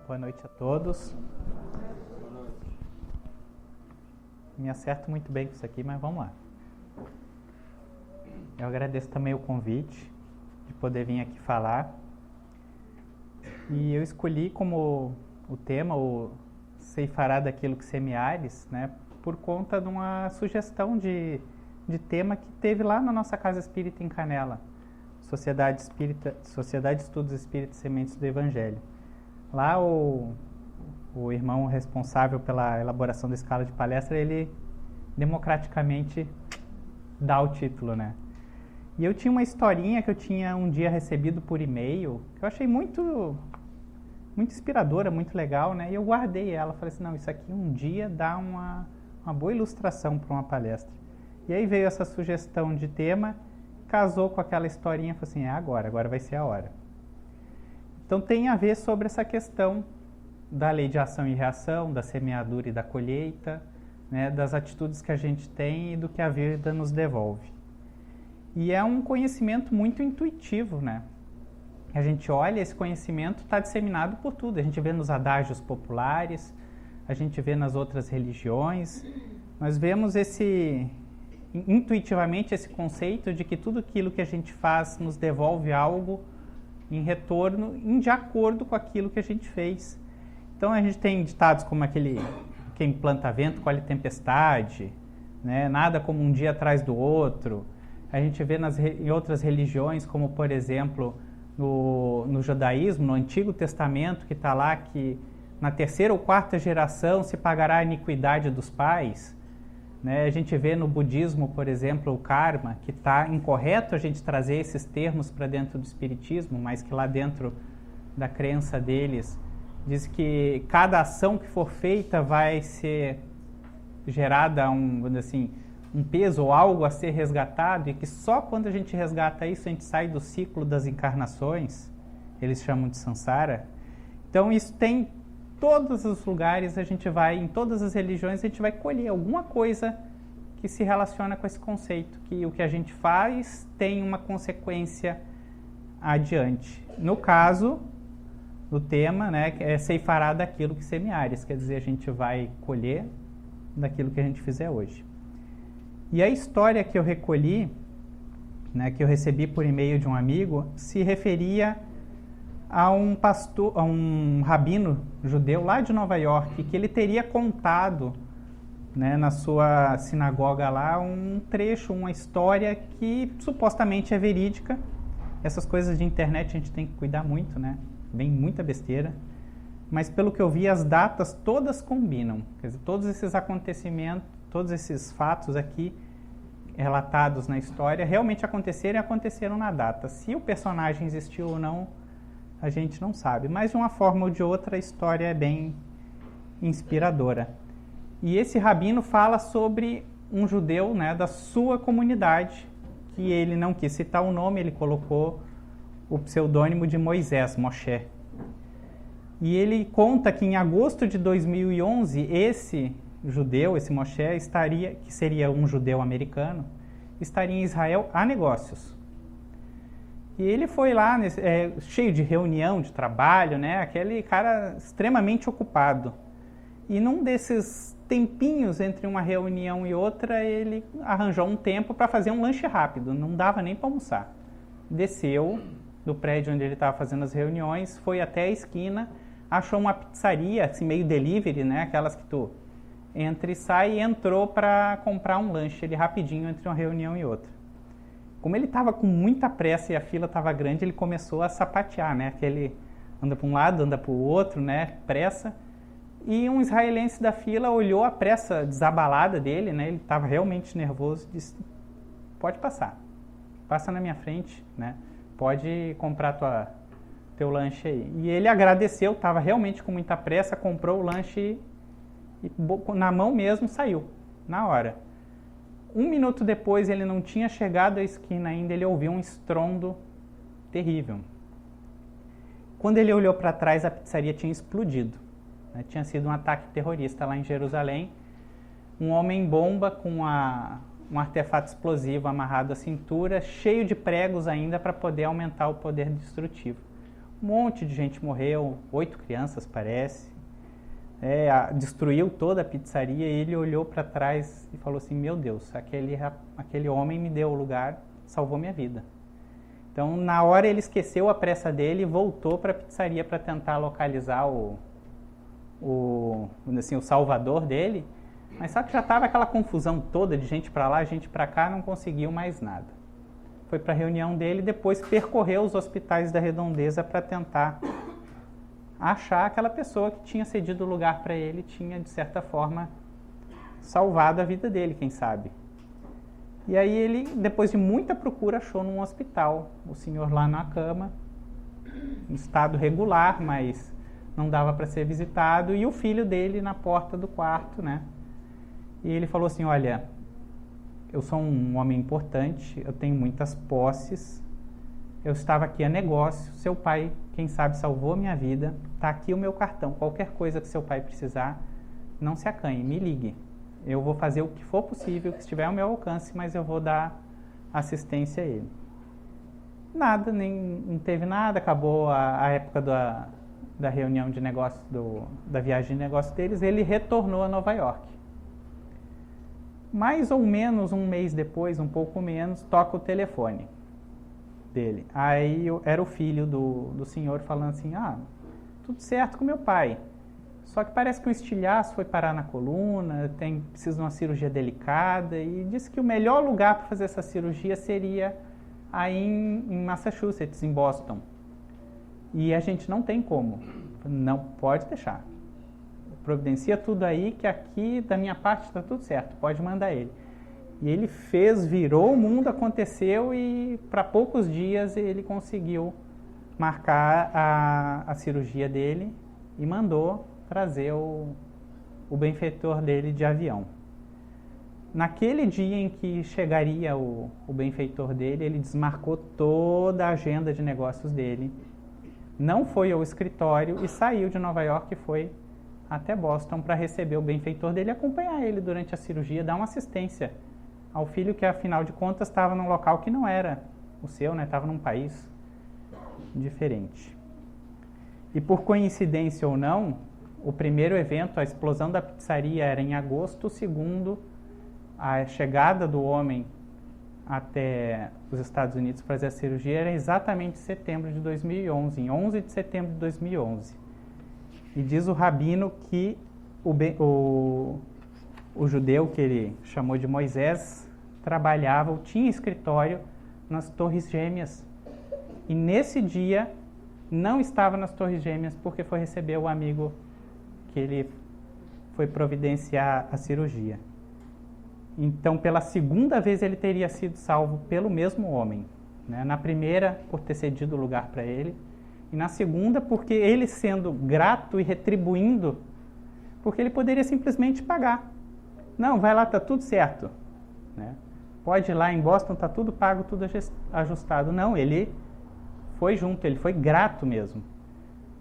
Boa noite a todos. Me acerto muito bem com isso aqui, mas vamos lá. Eu agradeço também o convite de poder vir aqui falar. E eu escolhi como o tema, o ceifará daquilo que semeares, né, por conta de uma sugestão de tema que teve lá na nossa Casa Espírita em Canela, Sociedade de Estudos Espíritas Sementes do Evangelho. Lá o irmão responsável pela elaboração da escala de palestra, ele democraticamente dá o título, né? E eu tinha uma historinha que eu tinha um dia recebido por e-mail, que eu achei muito inspiradora, muito legal, né? E eu guardei ela, falei assim, não, isso aqui um dia dá uma boa ilustração para uma palestra. E aí veio essa sugestão de tema, casou com aquela historinha, falei assim, agora vai ser a hora. Então tem a ver sobre essa questão da lei de ação e reação, da semeadura e da colheita, né, das atitudes que a gente tem e do que a vida nos devolve. E é um conhecimento muito intuitivo, né? A gente olha, esse conhecimento está disseminado por tudo. A gente vê nos adágios populares, a gente vê nas outras religiões. Nós vemos intuitivamente esse conceito de que tudo aquilo que a gente faz nos devolve algo em retorno, de acordo com aquilo que a gente fez. Então a gente tem ditados como aquele, quem planta vento colhe tempestade, né? Nada como um dia atrás do outro. A gente vê em outras religiões, como por exemplo no judaísmo, no Antigo Testamento, que está lá que na terceira ou quarta geração se pagará a iniquidade dos pais. Né? A gente vê no budismo, por exemplo, o karma, que está incorreto a gente trazer esses termos para dentro do espiritismo, mas que lá dentro da crença deles diz que cada ação que for feita vai ser gerada um peso ou algo a ser resgatado, e que só quando a gente resgata isso a gente sai do ciclo das encarnações, eles chamam de samsara. Então isso tem em todos os lugares, a gente vai, em todas as religiões, a gente vai colher alguma coisa que se relaciona com esse conceito, que o que a gente faz tem uma consequência adiante. No caso do tema, né, é ceifará daquilo que semeares, quer dizer, a gente vai colher daquilo que a gente fizer hoje. E a história que eu recolhi, né, que eu recebi por e-mail de um amigo, se referia a um pastor, a um rabino judeu lá de Nova York, que ele teria contado, né, na sua sinagoga lá um trecho, uma história que supostamente é verídica. Essas coisas de internet a gente tem que cuidar muito, né? Vem muita besteira. Mas pelo que eu vi, as datas todas combinam. Quer dizer, todos esses acontecimentos, todos esses fatos aqui relatados na história realmente aconteceram e aconteceram na data. Se o personagem existiu ou não, a gente não sabe. Mas de uma forma ou de outra, a história é bem inspiradora. E esse rabino fala sobre um judeu, né, da sua comunidade, que ele não quis citar o nome, ele colocou o pseudônimo de Moisés, Moshe. E ele conta que em agosto de 2011, esse judeu, esse Moshe, que seria um judeu americano, estaria em Israel a negócios. E ele foi lá, cheio de reunião, de trabalho, né? Aquele cara extremamente ocupado. E num desses tempinhos entre uma reunião e outra, ele arranjou um tempo para fazer um lanche rápido, não dava nem para almoçar. Desceu do prédio onde ele estava fazendo as reuniões, foi até a esquina, achou uma pizzaria, assim, meio delivery, né? Aquelas que tu entra e sai, e entrou para comprar um lanche, ele rapidinho entre uma reunião e outra. Como ele estava com muita pressa e a fila estava grande, ele começou a sapatear, né? Aquele anda para um lado, anda para o outro, né? Pressa. E um israelense da fila olhou a pressa desabalada dele, né? Ele estava realmente nervoso e disse, pode passar, passa na minha frente, né? Pode comprar teu lanche aí. E ele agradeceu, estava realmente com muita pressa, comprou o lanche e na mão mesmo saiu, na hora. 1 minuto depois, ele não tinha chegado à esquina ainda, ele ouviu um estrondo terrível. Quando ele olhou para trás, a pizzaria tinha explodido. Né? Tinha sido um ataque terrorista lá em Jerusalém. Um homem-bomba com um artefato explosivo amarrado à cintura, cheio de pregos ainda para poder aumentar o poder destrutivo. Um monte de gente morreu, 8 crianças parece. Destruiu toda a pizzaria e ele olhou para trás e falou assim, meu Deus, aquele homem me deu o lugar, salvou minha vida. Então, na hora ele esqueceu a pressa dele e voltou para a pizzaria para tentar localizar o salvador dele, mas só que já estava aquela confusão toda de gente para lá, gente para cá, não conseguiu mais nada. Foi para a reunião dele e depois percorreu os hospitais da Redondeza para tentar achar aquela pessoa que tinha cedido o lugar para ele, tinha de certa forma salvado a vida dele, quem sabe. E aí ele, depois de muita procura, achou num hospital o senhor lá na cama, em estado regular, mas não dava para ser visitado, e o filho dele na porta do quarto, né? E ele falou assim, olha, eu sou um homem importante, eu tenho muitas posses, eu estava aqui a negócio, seu pai, quem sabe, salvou minha vida, está aqui o meu cartão, qualquer coisa que seu pai precisar, não se acanhe, me ligue. Eu vou fazer o que for possível, o que estiver ao meu alcance, mas eu vou dar assistência a ele. Nada, não teve nada, acabou a época da reunião de negócios, da viagem de negócios deles, ele retornou a Nova York. Mais ou menos um mês depois, um pouco menos, toca o telefone dele. Aí era o filho do senhor falando assim, tudo certo com meu pai. Só que parece que um estilhaço foi parar na coluna, precisa de uma cirurgia delicada, e disse que o melhor lugar para fazer essa cirurgia seria aí em Massachusetts, em Boston. E a gente não tem como. Não pode deixar. Providencia tudo aí, que aqui da minha parte está tudo certo, pode mandar ele. E ele virou o mundo, aconteceu, e para poucos dias ele conseguiu marcar a cirurgia dele e mandou trazer o benfeitor dele de avião. Naquele dia em que chegaria o benfeitor dele, ele desmarcou toda a agenda de negócios dele, não foi ao escritório e saiu de Nova York e foi até Boston para receber o benfeitor dele e acompanhar ele durante a cirurgia, dar uma assistência ao filho que, afinal de contas, estava num local que não era o seu, né? Estava num país diferente. E por coincidência ou não, o primeiro evento, a explosão da pizzaria, era em agosto, o segundo, a chegada do homem até os Estados Unidos para fazer a cirurgia, era exatamente em setembro de 2011, em 11 de setembro de 2011. E diz o rabino que o judeu, que ele chamou de Moisés, trabalhava, tinha escritório nas Torres Gêmeas. E nesse dia não estava nas Torres Gêmeas porque foi receber o amigo que ele foi providenciar a cirurgia. Então, pela segunda vez, ele teria sido salvo pelo mesmo homem, né? Na primeira, por ter cedido o lugar para ele, e na segunda, porque ele, sendo grato e retribuindo, porque ele poderia simplesmente pagar. Não, vai lá, está tudo certo, né? Pode ir lá em Boston, está tudo pago, tudo ajustado. Não, ele foi junto, ele foi grato mesmo.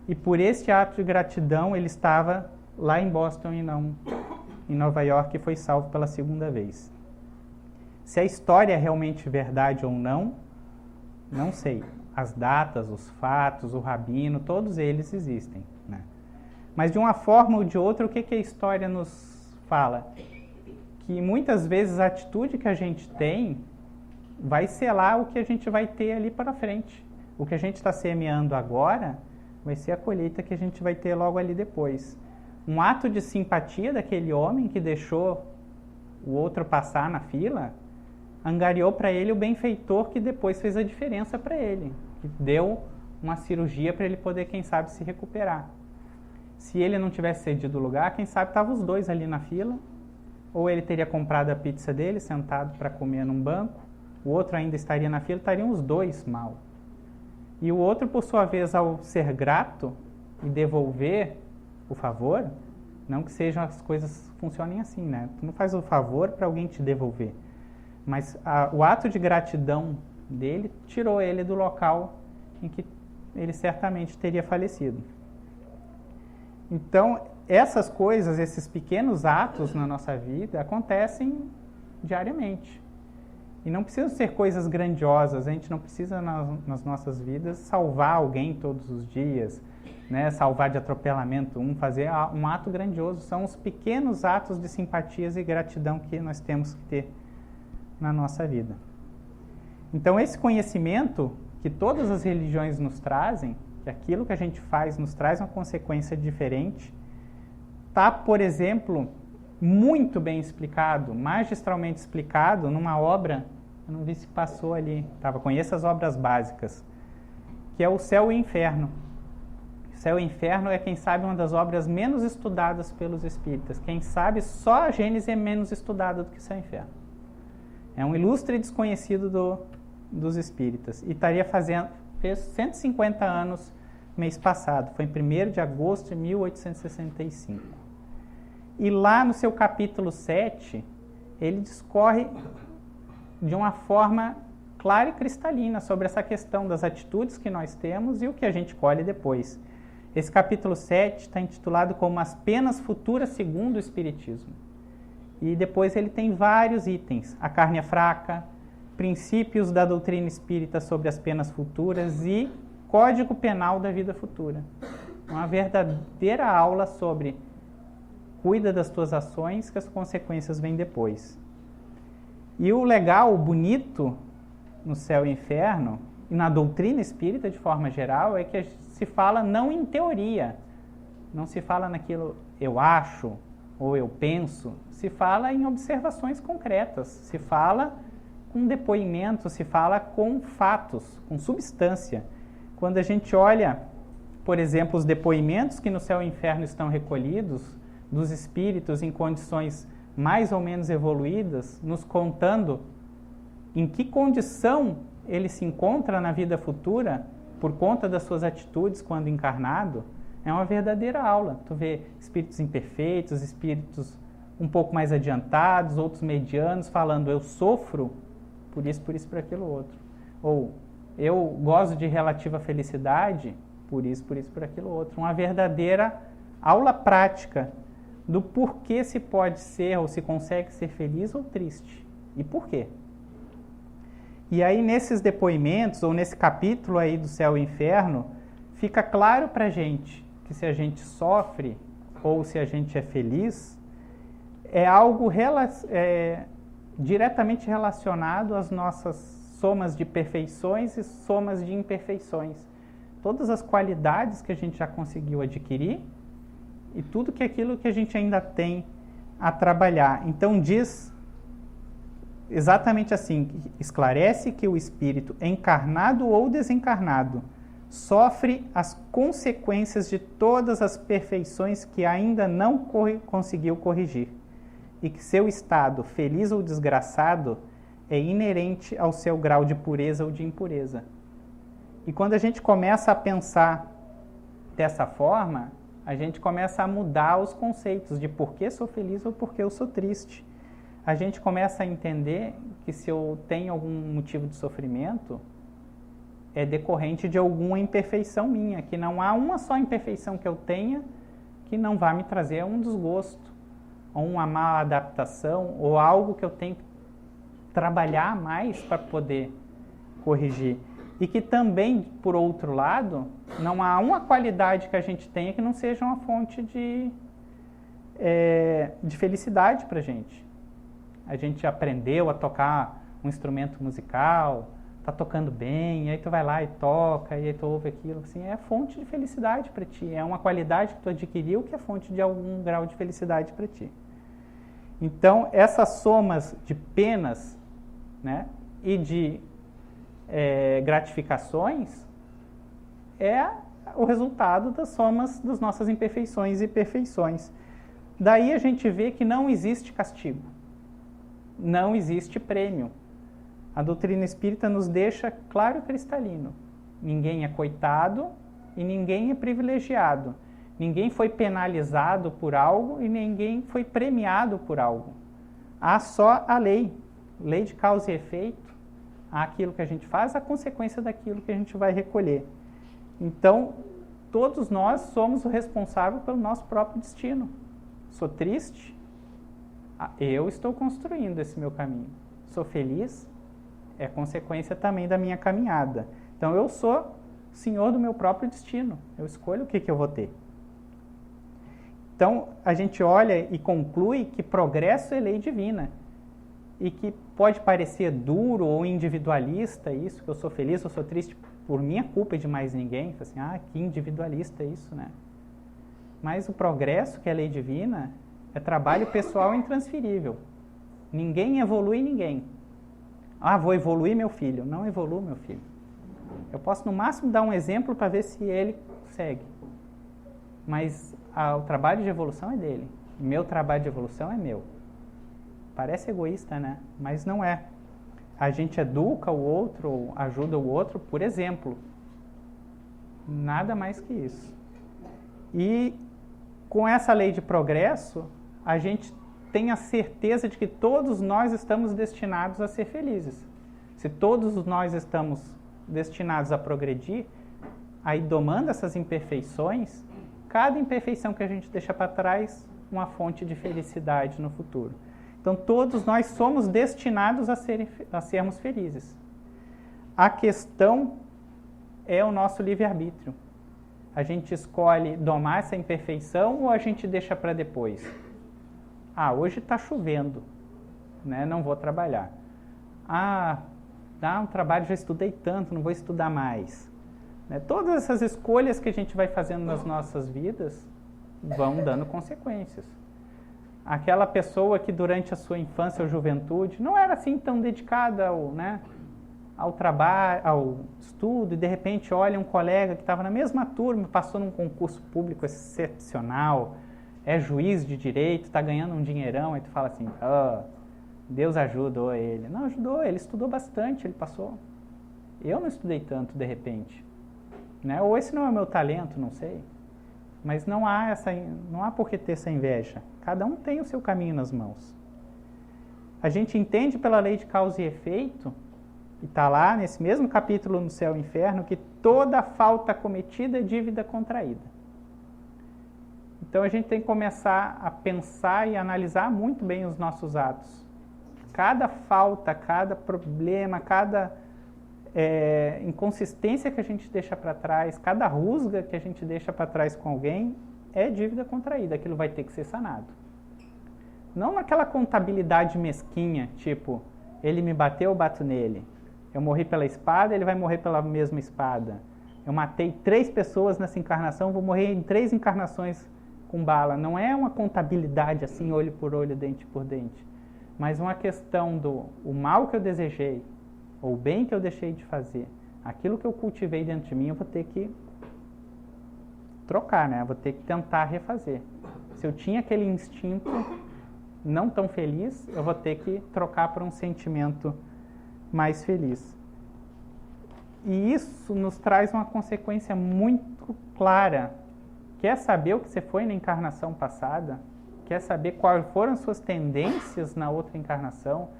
E por este ato de gratidão, ele estava lá em Boston e não em Nova York, e foi salvo pela segunda vez. Se a história é realmente verdade ou não, não sei. As datas, os fatos, o rabino, todos eles existem, né? Mas de uma forma ou de outra, o que a história nos fala? Que muitas vezes a atitude que a gente tem vai selar o que a gente vai ter ali para frente. O que a gente está semeando agora vai ser a colheita que a gente vai ter logo ali depois. Um ato de simpatia daquele homem que deixou o outro passar na fila, angariou para ele o benfeitor que depois fez a diferença para ele, que deu uma cirurgia para ele poder, quem sabe, se recuperar. Se ele não tivesse cedido o lugar, quem sabe estavam os dois ali na fila, ou ele teria comprado a pizza dele, sentado para comer num banco, o outro ainda estaria na fila, estariam os dois mal. E o outro, por sua vez, ao ser grato e devolver o favor, não que sejam as coisas funcionem assim, né? Tu não faz o favor para alguém te devolver. Mas o ato de gratidão dele tirou ele do local em que ele certamente teria falecido. Então, essas coisas, esses pequenos atos na nossa vida acontecem diariamente. E não precisam ser coisas grandiosas, a gente não precisa nas nossas vidas salvar alguém todos os dias, né? Salvar de atropelamento fazer um ato grandioso. São os pequenos atos de simpatias e gratidão que nós temos que ter na nossa vida. Então esse conhecimento que todas as religiões nos trazem, que aquilo que a gente faz nos traz uma consequência diferente, está, por exemplo, muito bem explicado, magistralmente explicado numa obra, eu não vi se passou ali, conheço as obras básicas, que é o Céu e Inferno. O Céu e Inferno é, quem sabe, uma das obras menos estudadas pelos espíritas. Quem sabe, só a Gênese é menos estudada do que o Céu e Inferno. É um ilustre desconhecido dos espíritas. E fez 150 anos mês passado, foi em 1º de agosto de 1865. E lá no seu capítulo 7, ele discorre de uma forma clara e cristalina sobre essa questão das atitudes que nós temos e o que a gente colhe depois. Esse capítulo 7 está intitulado como As Penas Futuras segundo o Espiritismo. E depois ele tem vários itens: a carne é fraca, princípios da doutrina espírita sobre as penas futuras e Código Penal da Vida Futura. Uma verdadeira aula sobre cuida das tuas ações, que as consequências vêm depois. E o legal, o bonito no Céu e Inferno, e na doutrina espírita de forma geral, é que se fala não em teoria, não se fala naquilo eu acho ou eu penso, se fala em observações concretas, se fala com depoimento, se fala com fatos, com substância. Quando a gente olha, por exemplo, os depoimentos que no Céu e Inferno estão recolhidos, dos espíritos em condições mais ou menos evoluídas, nos contando em que condição ele se encontra na vida futura por conta das suas atitudes quando encarnado, é uma verdadeira aula. Tu vê espíritos imperfeitos, espíritos um pouco mais adiantados, outros medianos, falando eu sofro por isso, por aquilo outro. Ou eu gozo de relativa felicidade por isso, por aquilo outro. Uma verdadeira aula prática do porquê se pode ser ou se consegue ser feliz ou triste. E por quê? E aí nesses depoimentos, ou nesse capítulo aí do Céu e Inferno, fica claro pra gente que se a gente sofre ou se a gente é feliz, é algo diretamente relacionado às nossas somas de perfeições e somas de imperfeições. Todas as qualidades que a gente já conseguiu adquirir e tudo aquilo que a gente ainda tem a trabalhar. Então diz exatamente assim, esclarece que o espírito encarnado ou desencarnado sofre as consequências de todas as perfeições que ainda não conseguiu corrigir e que seu estado, feliz ou desgraçado, é inerente ao seu grau de pureza ou de impureza. E quando a gente começa a pensar dessa forma, a gente começa a mudar os conceitos de por que sou feliz ou por que eu sou triste. A gente começa a entender que se eu tenho algum motivo de sofrimento, é decorrente de alguma imperfeição minha, que não há uma só imperfeição que eu tenha que não vá me trazer um desgosto, ou uma má adaptação, ou algo que eu tenho que trabalhar mais para poder corrigir. E que também, por outro lado, não há uma qualidade que a gente tenha que não seja uma fonte de felicidade para a gente. A gente aprendeu a tocar um instrumento musical, tá tocando bem, e aí tu vai lá e toca, e aí tu ouve aquilo, assim, é fonte de felicidade para ti, é uma qualidade que tu adquiriu que é fonte de algum grau de felicidade para ti. Então, essas somas de penas, né, e de gratificações é o resultado das somas das nossas imperfeições e perfeições. Daí a gente vê que não existe castigo, não existe prêmio. A doutrina espírita nos deixa claro e cristalino. Ninguém é coitado e ninguém é privilegiado. Ninguém foi penalizado por algo e ninguém foi premiado por algo. Há só a lei de causa e efeito. Há aquilo que a gente faz, a consequência daquilo que a gente vai recolher. Então, todos nós somos o responsável pelo nosso próprio destino. Sou triste? Eu estou construindo esse meu caminho. Sou feliz? é consequência também da minha caminhada. Então eu sou senhor do meu próprio destino, eu escolho o que eu vou ter. Então a gente olha e conclui que progresso é lei divina e que pode parecer duro ou individualista isso, que eu sou feliz, eu sou triste por minha culpa e de mais ninguém, assim, que individualista isso, né? Mas o progresso, que é lei divina, é trabalho pessoal intransferível. Ninguém evolui ninguém. Vou evoluir meu filho. Não evoluo meu filho. Eu posso, no máximo, dar um exemplo para ver se ele segue. Mas o trabalho de evolução é dele. Meu trabalho de evolução é meu. Parece egoísta, né? Mas não é. A gente educa o outro, ou ajuda o outro por exemplo. Nada mais que isso. E com essa lei de progresso, a gente tem a certeza de que todos nós estamos destinados a ser felizes. Se todos nós estamos destinados a progredir, aí domando essas imperfeições, cada imperfeição que a gente deixa para trás, uma fonte de felicidade no futuro. Então todos nós somos destinados a sermos felizes. A questão é o nosso livre-arbítrio. A gente escolhe domar essa imperfeição ou a gente deixa para depois? Hoje está chovendo, né? Não vou trabalhar. Dá um trabalho, já estudei tanto, não vou estudar mais. Né? Todas essas escolhas que a gente vai fazendo nas nossas vidas vão dando consequências. Aquela pessoa que durante a sua infância ou juventude não era assim tão dedicada ao trabalho, ao estudo, e de repente olha um colega que estava na mesma turma, passou num concurso público excepcional, é juiz de direito, está ganhando um dinheirão, aí tu fala assim, Deus ajudou ele. Não ajudou, ele estudou bastante, ele passou. Eu não estudei tanto de repente. Né? Ou esse não é o meu talento, não sei. Mas não há por que ter essa inveja. Cada um tem o seu caminho nas mãos. A gente entende pela lei de causa e efeito, e está lá nesse mesmo capítulo no Céu e Inferno, que toda falta cometida é dívida contraída. Então a gente tem que começar a pensar e analisar muito bem os nossos atos. Cada falta, cada problema, cada inconsistência que a gente deixa para trás, cada rusga que a gente deixa para trás com alguém, é dívida contraída, aquilo vai ter que ser sanado. Não naquela contabilidade mesquinha, tipo, ele me bateu, eu bato nele. Eu morri pela espada, ele vai morrer pela mesma espada. Eu matei 3 pessoas nessa encarnação, vou morrer em 3 encarnações com bala. Não é uma contabilidade assim, olho por olho, dente por dente. Mas uma questão o mal que eu desejei, ou o bem que eu deixei de fazer, aquilo que eu cultivei dentro de mim, eu vou ter que trocar, né? Eu vou ter que tentar refazer. Se eu tinha aquele instinto não tão feliz, eu vou ter que trocar por um sentimento mais feliz. E isso nos traz uma consequência muito clara. Quer saber o que você foi na encarnação passada? Quer saber quais foram as suas tendências na outra encarnação?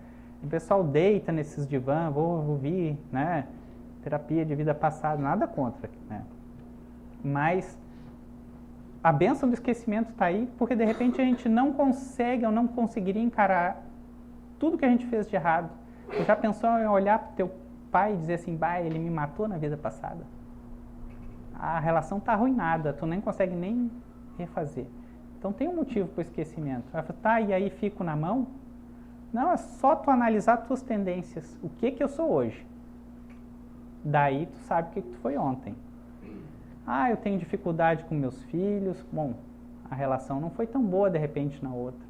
O pessoal deita nesses divãs, vou ouvir, né? Terapia de vida passada, nada contra, né? Mas a bênção do esquecimento está aí, porque de repente a gente não consegue ou não conseguiria encarar tudo que a gente fez de errado. Você já pensou em olhar para o teu pai e dizer assim, ele me matou na vida passada? A relação está arruinada, tu nem consegue nem refazer. Então tem um motivo para o esquecimento. Vai falar, e aí fico na mão? Não, é só tu analisar as tuas tendências. O que eu sou hoje? Daí tu sabe o que tu foi ontem. Eu tenho dificuldade com meus filhos. Bom, a relação não foi tão boa de repente na outra.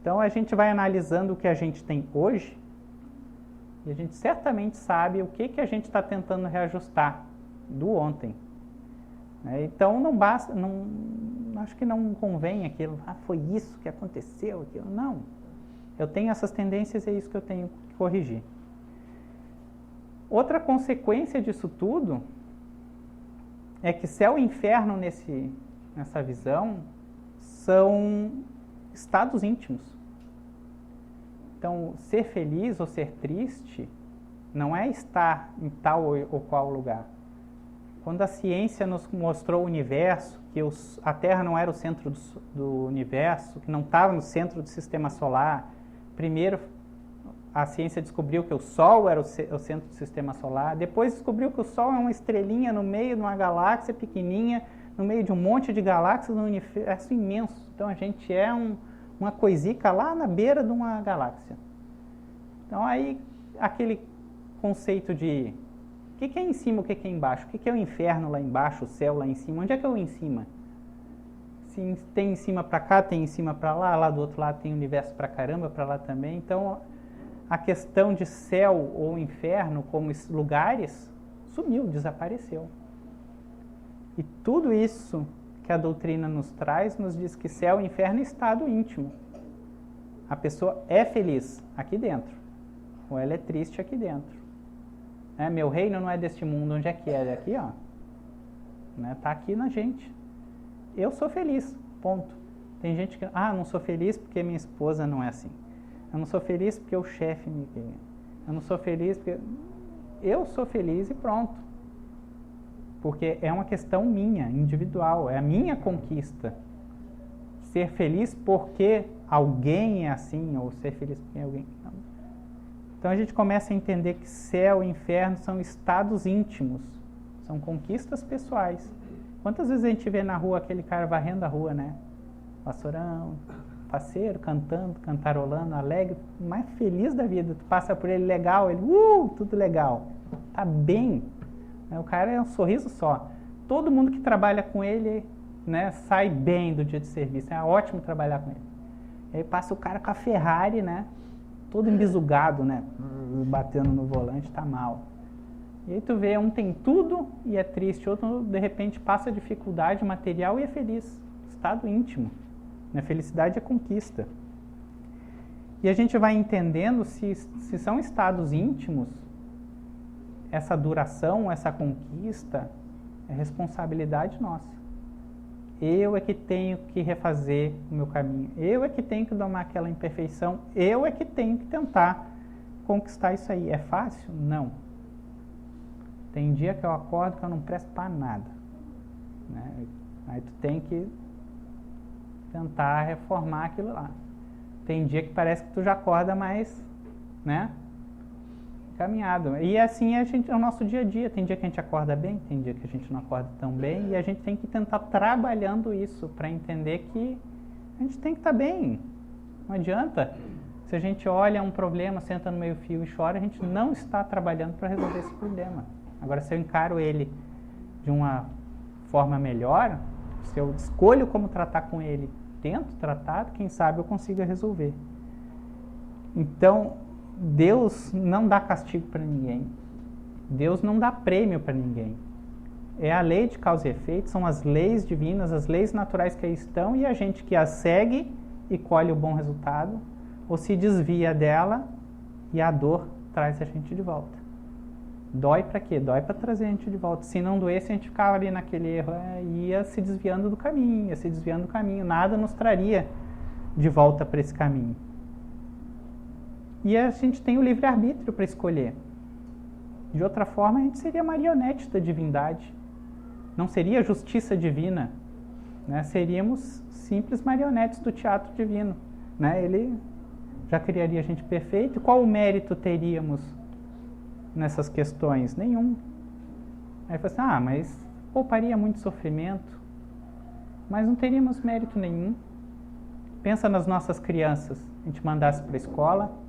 Então a gente vai analisando o que a gente tem hoje e a gente certamente sabe o que a gente está tentando reajustar do ontem. Então não basta, acho que não convém aquilo, foi isso que aconteceu, aquilo. Não, eu tenho essas tendências e é isso que eu tenho que corrigir. Outra consequência disso tudo é que céu e inferno nessa visão são estados íntimos. Então, ser feliz ou ser triste não é estar em tal ou qual lugar. Quando a ciência nos mostrou o universo, que a Terra não era o centro do universo, que não estava no centro do sistema solar, primeiro a ciência descobriu que o Sol era o centro do sistema solar, depois descobriu que o Sol é uma estrelinha no meio de uma galáxia pequenininha, no meio de um monte de galáxias, num universo imenso. Então a gente é uma coisica lá na beira de uma galáxia. Então aí aquele conceito de o que é em cima, o que é embaixo, o que é o inferno lá embaixo, o céu lá em cima, onde é que é o em cima? Se tem em cima para cá, tem em cima para lá, lá do outro lado tem universo para caramba, para lá também. Então a questão de céu ou inferno como lugares sumiu, desapareceu. E tudo isso que a doutrina nos traz, nos diz que céu e inferno é estado íntimo. A pessoa é feliz aqui dentro, ou ela é triste aqui dentro. Meu reino não é deste mundo, onde é que é? É aqui, ó. Tá aqui na gente. Eu sou feliz, ponto. Tem gente que, não sou feliz porque minha esposa não é assim. Eu não sou feliz porque o chefe me... Eu não sou feliz porque... Eu sou feliz e pronto. Porque é uma questão minha, individual, é a minha conquista. Ser feliz porque alguém é assim, ou ser feliz porque alguém... Não. Então a gente começa a entender que céu e inferno são estados íntimos, são conquistas pessoais. Quantas vezes a gente vê na rua aquele cara varrendo a rua, vassourão, faceiro, cantando, cantarolando, alegre, mais feliz da vida. Tu passa por ele legal, ele, tudo legal, tá bem. O cara é um sorriso só. Todo mundo que trabalha com ele, sai bem do dia de serviço. É ótimo trabalhar com ele. Aí passa o cara com a Ferrari, todo embisugado, batendo no volante, tá mal. E aí tu vê, um tem tudo e é triste, outro de repente passa dificuldade material e é feliz. Estado íntimo. Felicidade é conquista. E a gente vai entendendo se são estados íntimos, essa duração, essa conquista, é responsabilidade nossa. Eu é que tenho que refazer o meu caminho. Eu é que tenho que domar aquela imperfeição. Eu é que tenho que tentar conquistar isso aí. É fácil? Não. Tem dia que eu acordo que eu não presto para nada. Aí tu tem que tentar reformar aquilo lá. Tem dia que parece que tu já acorda mais, caminhado. E assim é o nosso dia a dia. Tem dia que a gente acorda bem, tem dia que a gente não acorda tão bem, e a gente tem que tentar trabalhando isso para entender que a gente tem que estar bem. Não adianta. Se a gente olha um problema, senta no meio-fio e chora, a gente não está trabalhando para resolver esse problema. Agora, se eu encaro ele de uma forma melhor, se eu escolho como tratar com ele, tento tratar, quem sabe eu consiga resolver. Então, Deus não dá castigo para ninguém. Deus não dá prêmio para ninguém. É a lei de causa e efeito, são as leis divinas, as leis naturais que aí estão, e a gente que as segue e colhe o bom resultado, ou se desvia dela e a dor traz a gente de volta. Dói para quê? Dói para trazer a gente de volta. Se não doesse, a gente ficava ali naquele erro, ia se desviando do caminho, nada nos traria de volta para esse caminho. E a gente tem o livre-arbítrio para escolher. De outra forma, a gente seria marionete da divindade. Não seria justiça divina. Seríamos simples marionetes do teatro divino. Ele já criaria a gente perfeito. Qual o mérito teríamos nessas questões? Nenhum. Aí fala assim, mas pouparia muito sofrimento. Mas não teríamos mérito nenhum. Pensa nas nossas crianças. A gente mandasse para a escola.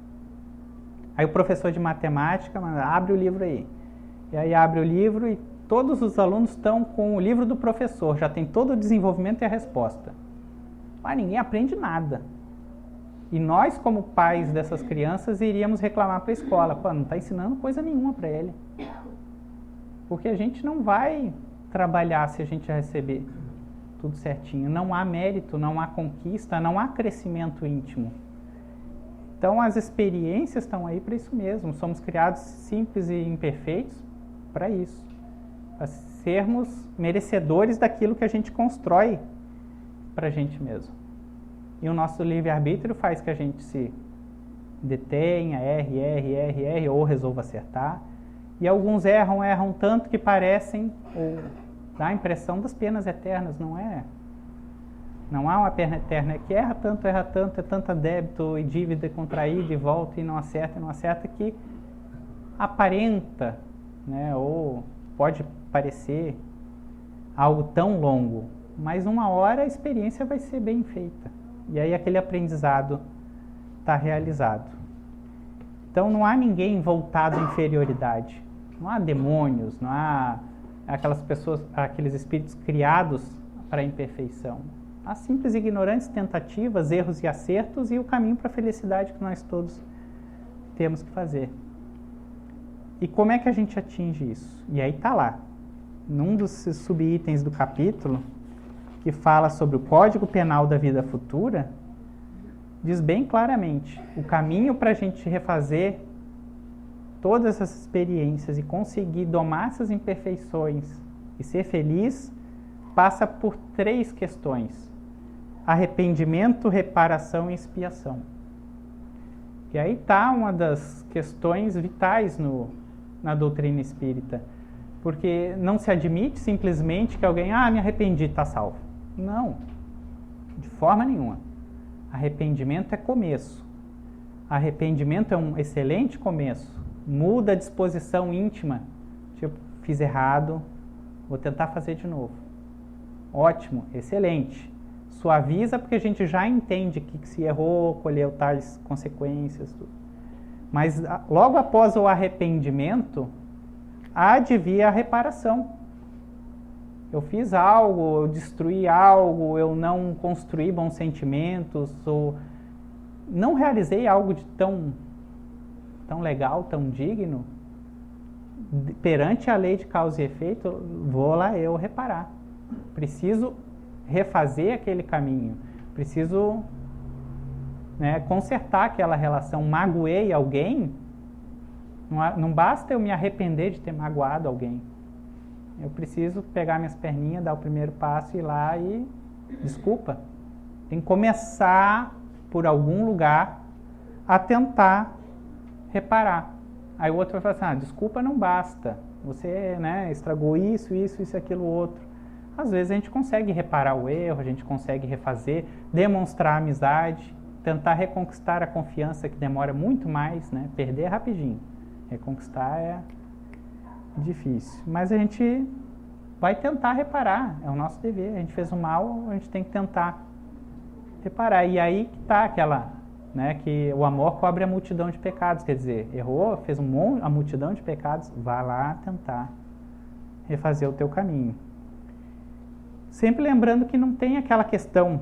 Aí o professor de matemática manda, abre o livro aí. E aí abre o livro e todos os alunos estão com o livro do professor. Já tem todo o desenvolvimento e a resposta. Mas ninguém aprende nada. E nós, como pais dessas crianças, iríamos reclamar para a escola. Não está ensinando coisa nenhuma para ele. Porque a gente não vai trabalhar se a gente receber tudo certinho. Não há mérito, não há conquista, não há crescimento íntimo. Então as experiências estão aí para isso mesmo. Somos criados simples e imperfeitos para isso. Para sermos merecedores daquilo que a gente constrói para a gente mesmo. E o nosso livre-arbítrio faz que a gente se detenha, erre, ou resolva acertar. E alguns erram tanto que parecem, ou dá a impressão das penas eternas, não é? Não há uma perna eterna, é que erra tanto, é tanta débito e dívida contraída e volta e não acerta, que aparenta, né, ou pode parecer algo tão longo, mas uma hora a experiência vai ser bem feita. E aí aquele aprendizado está realizado. Então não há ninguém voltado à inferioridade. Não há demônios, não há aquelas pessoas, aqueles espíritos criados para a imperfeição. Há simples e ignorantes tentativas, erros e acertos e o caminho para a felicidade que nós todos temos que fazer. E como é que a gente atinge isso? E aí está lá, num dos subitens do capítulo, que fala sobre o Código Penal da Vida Futura, diz bem claramente, o caminho para a gente refazer todas essas experiências e conseguir domar essas imperfeições e ser feliz, passa por 3 questões: arrependimento, reparação e expiação. E aí está uma das questões vitais na doutrina espírita, porque não se admite simplesmente que alguém, me arrependi, está salvo. Não, de forma nenhuma. Arrependimento é começo. Arrependimento é um excelente começo. Muda a disposição íntima. Tipo, fiz errado, vou tentar fazer de novo. Ótimo, excelente. Suaviza porque a gente já entende que se errou, colheu tais consequências. Tudo. Mas logo após o arrependimento, há de vir a reparação. Eu fiz algo, eu destruí algo, eu não construí bons sentimentos, ou não realizei algo de tão legal, tão digno. Perante a lei de causa e efeito, vou lá eu reparar. Preciso refazer aquele caminho, preciso, né, consertar aquela relação. Magoei alguém, não basta eu me arrepender de ter magoado alguém. Eu preciso pegar minhas perninhas, dar o primeiro passo, ir lá e... Desculpa. Tem que começar por algum lugar a tentar reparar. Aí o outro vai falar assim, desculpa não basta. Você, né, estragou isso, aquilo, outro. Às vezes a gente consegue reparar o erro, a gente consegue refazer, demonstrar amizade, tentar reconquistar a confiança, que demora muito mais, né? Perder é rapidinho. Reconquistar é difícil. Mas a gente vai tentar reparar, é o nosso dever. A gente fez o mal, a gente tem que tentar reparar. E aí que está aquela, né, que o amor cobre a multidão de pecados. Quer dizer, errou, fez a multidão de pecados, vá lá tentar refazer o teu caminho. Sempre lembrando que não tem aquela questão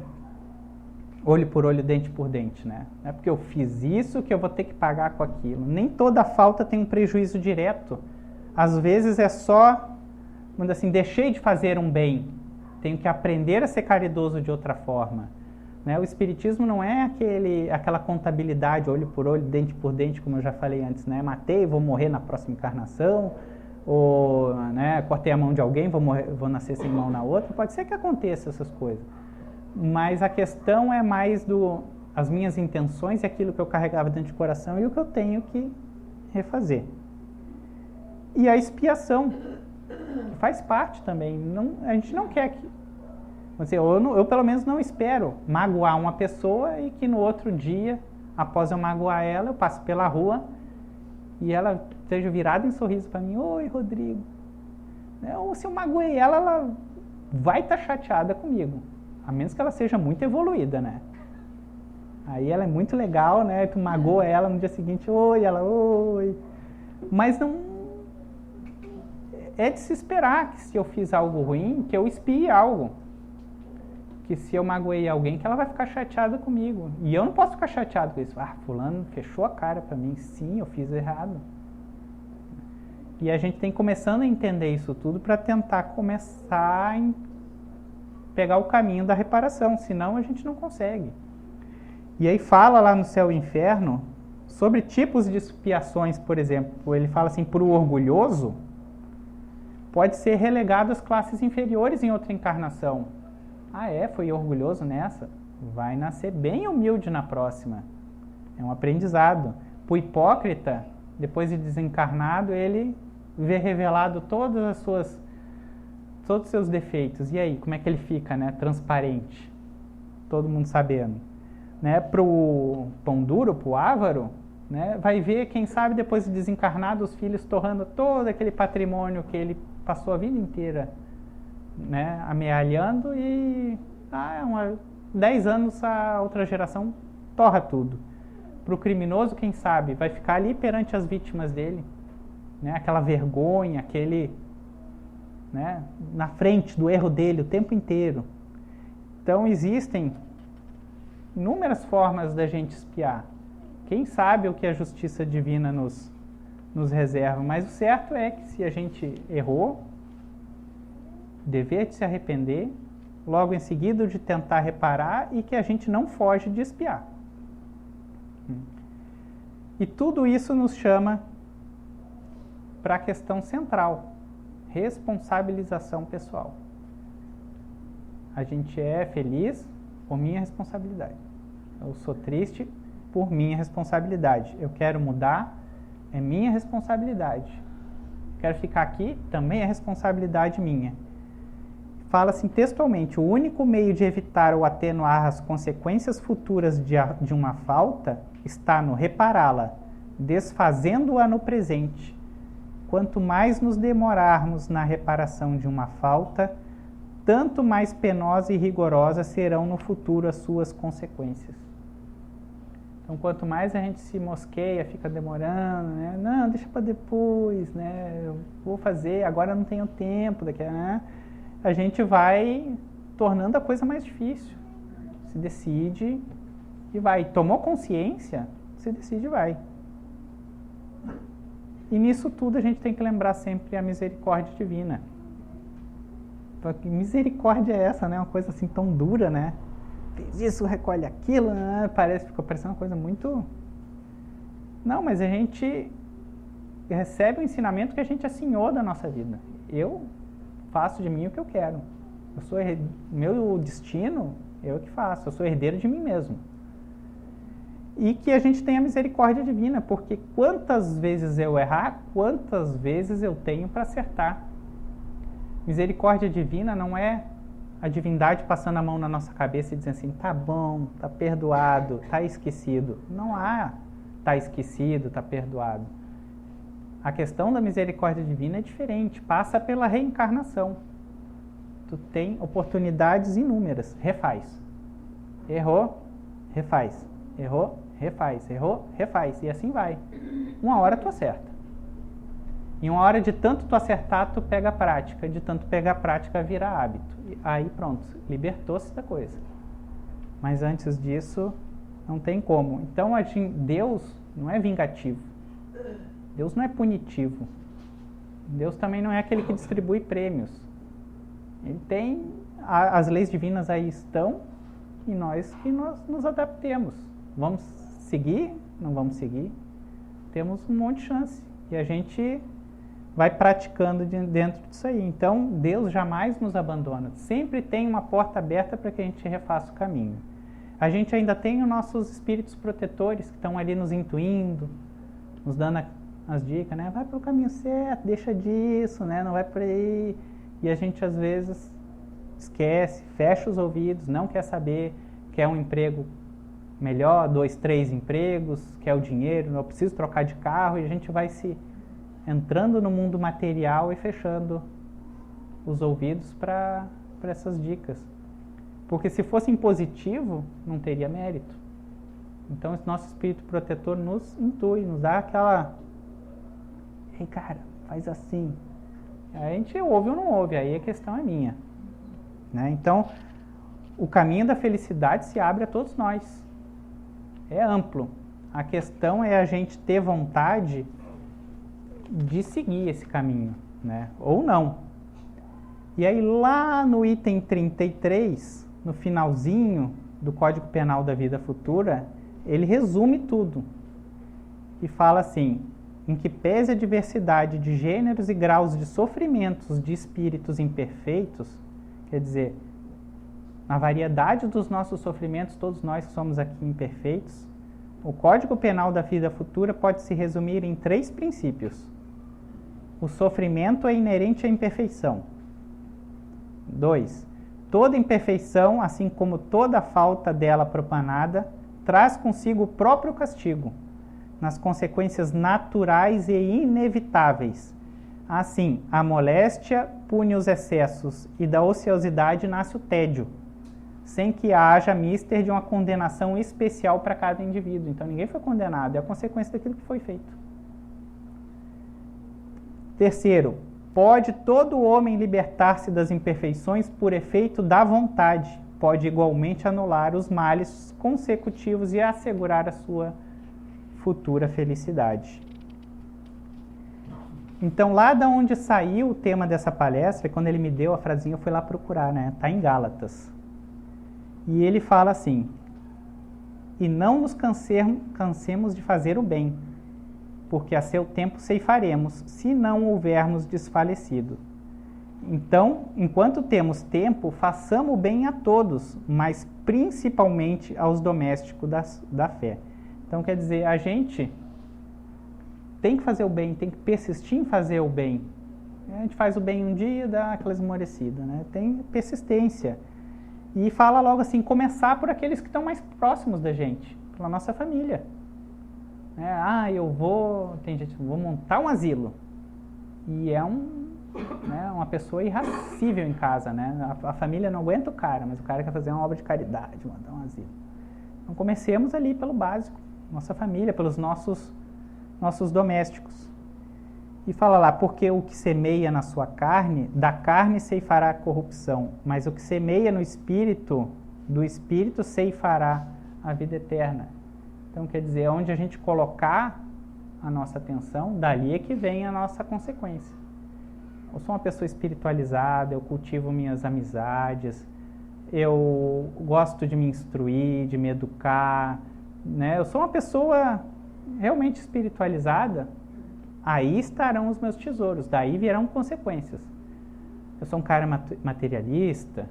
olho por olho, dente por dente, né? Não é porque eu fiz isso que eu vou ter que pagar com aquilo. Nem toda falta tem um prejuízo direto. Às vezes é só, quando assim, deixei de fazer um bem, tenho que aprender a ser caridoso de outra forma. Né? O Espiritismo não é aquela contabilidade, olho por olho, dente por dente, como eu já falei antes, né? Matei, vou morrer na próxima encarnação, ou, né, cortei a mão de alguém, vou nascer sem mão na outra. Pode ser que aconteça essas coisas. Mas a questão é mais as minhas intenções e aquilo que eu carregava dentro do coração e o que eu tenho que refazer. E a expiação, que faz parte também. A gente não quer que... Eu pelo menos não espero magoar uma pessoa e que no outro dia, após eu magoar ela, eu passo pela rua e ela esteja virada em sorriso para mim. Oi, Rodrigo. Ou se eu magoei ela, ela vai estar chateada comigo. A menos que ela seja muito evoluída, né? Aí ela é muito legal, né? Tu magoa ela no dia seguinte, oi, ela, oi. Mas não... É de se esperar que se eu fiz algo ruim, que eu expie algo. Que se eu magoei alguém, que ela vai ficar chateada comigo. E eu não posso ficar chateado com isso. Fulano fechou a cara pra mim. Sim, eu fiz errado. E a gente tem começando a entender isso tudo para tentar começar a pegar o caminho da reparação, senão a gente não consegue. E aí fala lá no Céu e Inferno sobre tipos de expiações, por exemplo. Ele fala assim, para o orgulhoso, pode ser relegado às classes inferiores em outra encarnação. Foi orgulhoso nessa? Vai nascer bem humilde na próxima. É um aprendizado. Para o hipócrita, depois de desencarnado, ele vê revelado todos os seus defeitos. E aí, como é que ele fica, né? Transparente. todo mundo sabendo. Né? Para o pão duro, para o avaro, né? Vai ver, quem sabe, depois de desencarnado, os filhos torrando todo aquele patrimônio que ele passou a vida inteira, né, amealhando, e 10 anos a outra geração torra tudo. Para o criminoso, quem sabe, vai ficar ali perante as vítimas dele, né, aquela vergonha, aquele, né, na frente do erro dele o tempo inteiro. Então existem inúmeras formas da gente espiar. Quem sabe o que a justiça divina nos reserva, mas o certo é que se a gente errou, dever de se arrepender, logo em seguida de tentar reparar, e que a gente não foge de espiar. E tudo isso nos chama para a questão central, responsabilização pessoal. A gente é feliz por minha responsabilidade. Eu sou triste por minha responsabilidade. Eu quero mudar, é minha responsabilidade. Quero ficar aqui, também é responsabilidade minha. Fala assim textualmente: o único meio de evitar ou atenuar as consequências futuras de uma falta está no repará-la, desfazendo-a no presente. Quanto mais nos demorarmos na reparação de uma falta, tanto mais penosa e rigorosa serão no futuro as suas consequências. Então, quanto mais a gente se mosqueia, fica demorando, né? Não, deixa para depois, né? Eu vou fazer, agora não tenho tempo, né? A gente vai tornando a coisa mais difícil. Se decide e vai. Tomou consciência, se decide e vai. E nisso tudo a gente tem que lembrar sempre a misericórdia divina. Então, que misericórdia é essa, né? Uma coisa assim tão dura, né? Fez isso, recolhe aquilo, né? Ficou parecendo uma coisa muito... Não, mas a gente recebe o ensinamento que a gente é senhor da nossa vida. Eu faço de mim o que eu quero. Meu destino, eu que faço. Eu sou herdeiro de mim mesmo. E que a gente tenha misericórdia divina, porque quantas vezes eu errar, quantas vezes eu tenho para acertar. Misericórdia divina não é a divindade passando a mão na nossa cabeça e dizendo assim: tá bom, tá perdoado, tá esquecido. Não há tá esquecido, tá perdoado. A questão da misericórdia divina é diferente, passa pela reencarnação. Tu tem oportunidades inúmeras, refaz. Errou, refaz. Errou, refaz. Errou, refaz. E assim vai. Uma hora tu acerta. Em uma hora de tanto tu acertar, tu pega a prática. De tanto pegar a prática, vira hábito. E aí pronto, libertou-se da coisa. Mas antes disso, não tem como. Então, Deus não é vingativo. Deus não é punitivo. Deus também não é aquele que distribui prêmios. Ele tem... As leis divinas aí estão, e nós que nos adaptemos. Vamos seguir? Não vamos seguir? Temos um monte de chance. E a gente vai praticando dentro disso aí. Então, Deus jamais nos abandona. Sempre tem uma porta aberta para que a gente refaça o caminho. A gente ainda tem os nossos espíritos protetores que estão ali nos intuindo, nos dando as dicas, né? Vai para o caminho certo, deixa disso, né? Não vai por aí. E a gente, às vezes, esquece, fecha os ouvidos, não quer saber, quer um emprego melhor, 2, 3 empregos, quer o dinheiro, não preciso trocar de carro, e a gente vai se entrando no mundo material e fechando os ouvidos para essas dicas. Porque se fosse impositivo, não teria mérito. Então, esse nosso espírito protetor nos intui, nos dá aquela... Ei, cara, faz assim. Aí a gente ouve ou não ouve, aí a questão é minha. Né? Então, o caminho da felicidade se abre a todos nós. É amplo. A questão é a gente ter vontade de seguir esse caminho, né? Ou não. E aí lá no item 33, no finalzinho do Código Penal da Vida Futura, ele resume tudo. E fala assim: em que pese a diversidade de gêneros e graus de sofrimentos de espíritos imperfeitos, quer dizer, na variedade dos nossos sofrimentos, todos nós somos aqui imperfeitos, o Código Penal da Vida Futura pode se resumir em 3 princípios. O sofrimento é inerente à imperfeição. 2. toda imperfeição, assim como toda falta dela profanada, traz consigo o próprio castigo, nas consequências naturais e inevitáveis. Assim, a moléstia pune os excessos e da ociosidade nasce o tédio, sem que haja mister de uma condenação especial para cada indivíduo. Então ninguém foi condenado, é a consequência daquilo que foi feito. Terceiro, pode todo homem libertar-se das imperfeições por efeito da vontade, pode igualmente anular os males consecutivos e assegurar a sua futura felicidade. Então, lá da onde saiu o tema dessa palestra, quando ele me deu a frasinha, eu fui lá procurar, né? Está em Gálatas. E ele fala assim: e não nos cansemos de fazer o bem, porque a seu tempo ceifaremos, se não houvermos desfalecido. Então, enquanto temos tempo, façamos o bem a todos, mas principalmente aos domésticos da fé. Então, quer dizer, a gente tem que fazer o bem, tem que persistir em fazer o bem. A gente faz o bem um dia, dá aquela esmorecida, né? Tem persistência. E fala logo assim, começar por aqueles que estão mais próximos da gente, pela nossa família. Eu vou montar um asilo. E é uma pessoa irracível em casa, né? A família não aguenta o cara, mas o cara quer fazer uma obra de caridade, montar um asilo. Então comecemos ali pelo básico, nossa família, pelos nossos domésticos. E fala lá, porque o que semeia na sua carne, da carne ceifará a corrupção, mas o que semeia no espírito, do espírito ceifará a vida eterna. Então, quer dizer, onde a gente colocar a nossa atenção, dali é que vem a nossa consequência. Eu sou uma pessoa espiritualizada, eu cultivo minhas amizades, eu gosto de me instruir, de me educar, né? Eu sou uma pessoa realmente espiritualizada, aí estarão os meus tesouros, daí virão consequências. Eu sou um cara materialista,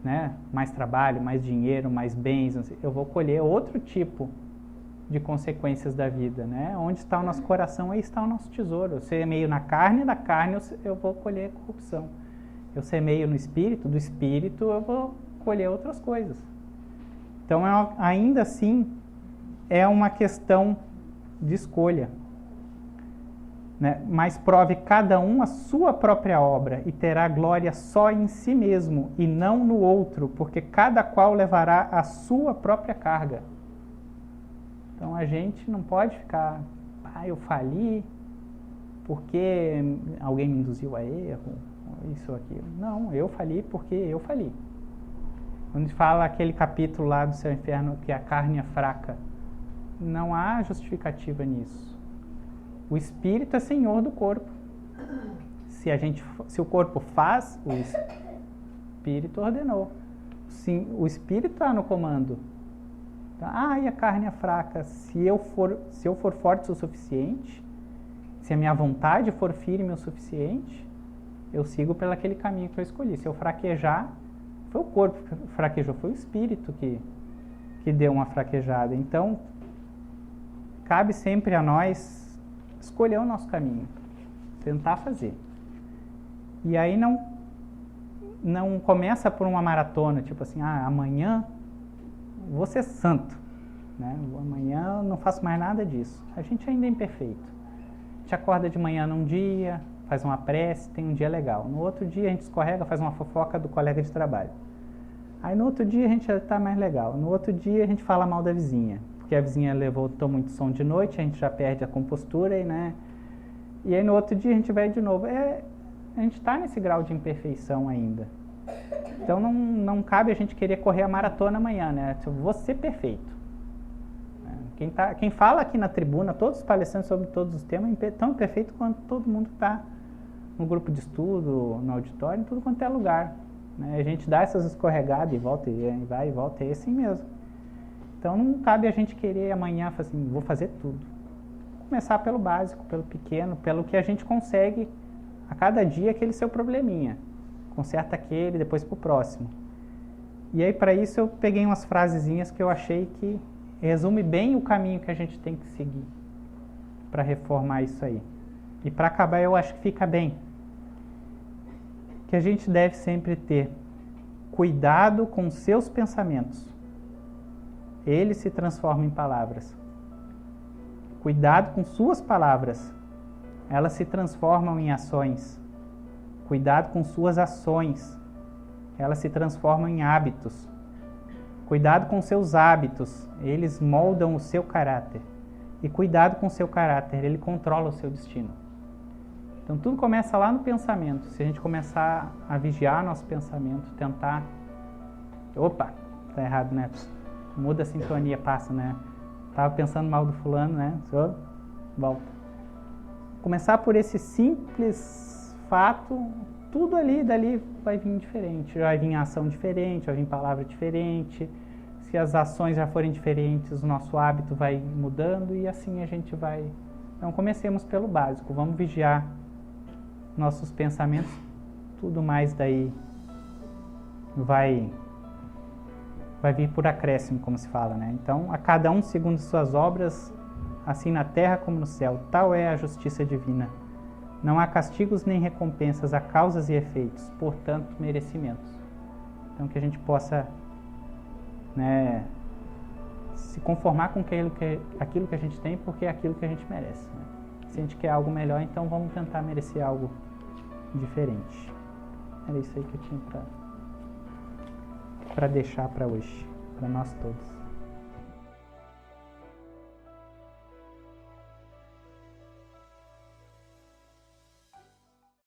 né? Mais trabalho, mais dinheiro, mais bens, eu vou colher outro tipo de consequências da vida, né? Onde está o nosso coração, aí está o nosso tesouro. Eu semeio na carne, da carne eu vou colher corrupção. Eu semeio no espírito, do espírito eu vou colher outras coisas. Então, ainda assim, é uma questão de escolha, né? Mas prove cada um a sua própria obra e terá glória só em si mesmo e não no outro, porque cada qual levará a sua própria carga. Então a gente não pode ficar, eu fali porque alguém me induziu a erro, isso ou aquilo. Não, eu fali porque eu fali. Quando fala aquele capítulo lá do Céu e Inferno que a carne é fraca, não há justificativa nisso. O espírito é senhor do corpo. Se o corpo faz, o espírito ordenou. Sim, o espírito está no comando. Então, e a carne é fraca. Se eu for forte o suficiente, se a minha vontade for firme o suficiente, eu sigo pelo aquele caminho que eu escolhi. Se eu fraquejar, foi o corpo que fraquejou, foi o espírito que deu uma fraquejada. Então, cabe sempre a nós escolher o nosso caminho, tentar fazer. E aí não começa por uma maratona, tipo assim, amanhã vou ser santo, né? Amanhã eu não faço mais nada disso. A gente ainda é imperfeito. A gente acorda de manhã num dia, faz uma prece, tem um dia legal. No outro dia a gente escorrega, faz uma fofoca do colega de trabalho. Aí no outro dia a gente já está mais legal. No outro dia a gente fala mal da vizinha, porque a vizinha levantou muito som de noite, a gente já perde a compostura, né? E aí no outro dia a gente vai de novo. A gente está nesse grau de imperfeição ainda. Então não cabe a gente querer correr a maratona amanhã, né? Eu vou ser perfeito. Quem fala aqui na tribuna, todos os palestrantes sobre todos os temas, tão imperfeito quanto todo mundo está no grupo de estudo, no auditório, em tudo quanto é lugar, né? A gente dá essas escorregadas e volta, e vai e volta, é assim mesmo. Então não cabe a gente querer amanhã falar assim, vou fazer tudo. Começar pelo básico, pelo pequeno, pelo que a gente consegue a cada dia, aquele seu probleminha. Conserta aquele, depois pro próximo. E aí para isso eu peguei umas frasezinhas que eu achei que resume bem o caminho que a gente tem que seguir para reformar isso aí. E para acabar eu acho que fica bem. Que a gente deve sempre ter Cuidado com seus pensamentos. Eles se transformam em palavras. Cuidado com suas palavras. Elas se transformam em ações. Cuidado com suas ações. Elas se transformam em hábitos. Cuidado com seus hábitos. Eles moldam o seu caráter. E cuidado com o seu caráter. Ele controla o seu destino. Então tudo começa lá no pensamento. Se a gente começar a vigiar nosso pensamento, tentar... Opa, tá errado, né? Muda a sintonia, passa, né? Tava pensando mal do fulano, né? Só volta. Começar por esse simples fato, tudo dali vai vir diferente. Vai vir ação diferente, vai vir palavra diferente. Se as ações já forem diferentes, o nosso hábito vai mudando e assim a gente vai... Então comecemos pelo básico, vamos vigiar nossos pensamentos, tudo mais daí vai vir por acréscimo, como se fala, né? Então, a cada um segundo suas obras, assim na terra como no céu, tal é a justiça divina. Não há castigos nem recompensas, há causas e efeitos, portanto, merecimentos. Então, que a gente possa, né, se conformar com aquilo que a gente tem, porque é aquilo que a gente merece, né? Se a gente quer algo melhor, então vamos tentar merecer algo diferente. Era isso aí que eu tinha para deixar para hoje, para nós todos.